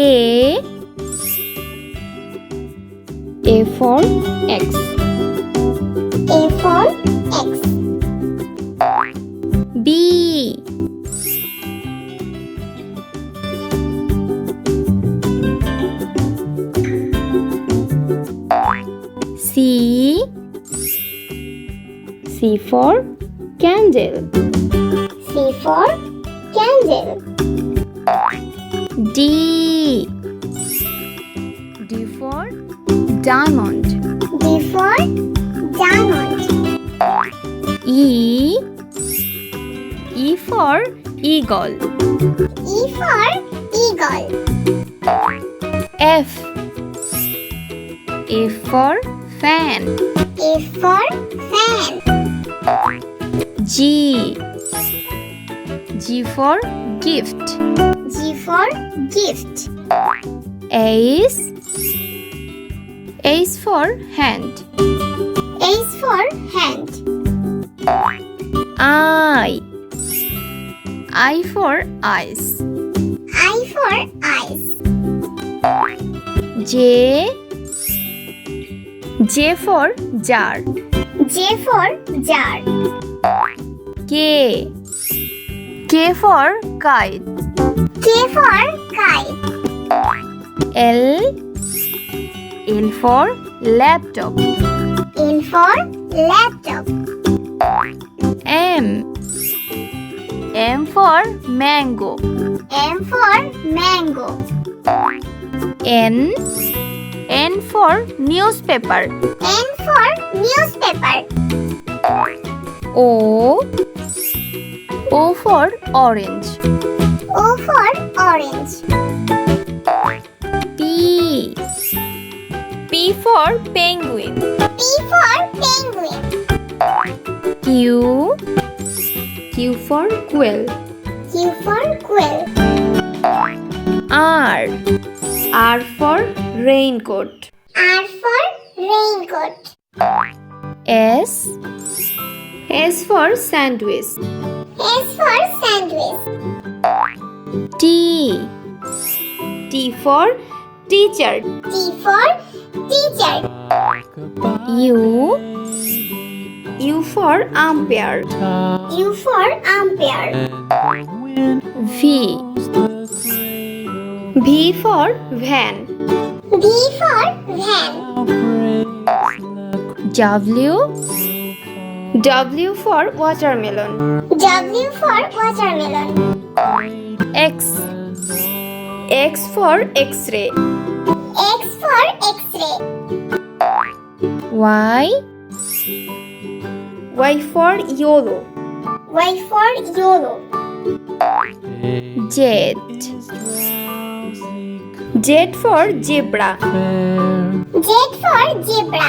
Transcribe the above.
A for X. A for X. B. C. C for candle. C for candle. D. D for diamond. D for diamond. E. E for eagle. E for eagle. F. F for fan. F for fan. G. G for gift. G for gift. H. H for hand. H for hand. I. I for eyes. I for eyes. J. J for jar. J for jar. K. K for kite. K for kite. L. L for laptop. L for laptop. M. M for mango. M for mango. N. N for newspaper. N for newspaper. O. O for orange. O for orange. P. P for penguin. P for penguin. Q. Q for quill. Q for quill. R. R for raincoat. R for raincoat. S. S for sandwich. S for sandwich. T. T for teacher. T for teacher. U. U for umpire. U for umpire. V. V for van. V for van. W. W for watermelon. W for watermelon. X. X for X-ray. X for X-ray. Y. Y for yellow. Y for yellow. Z. Z for zebra. Z for zebra.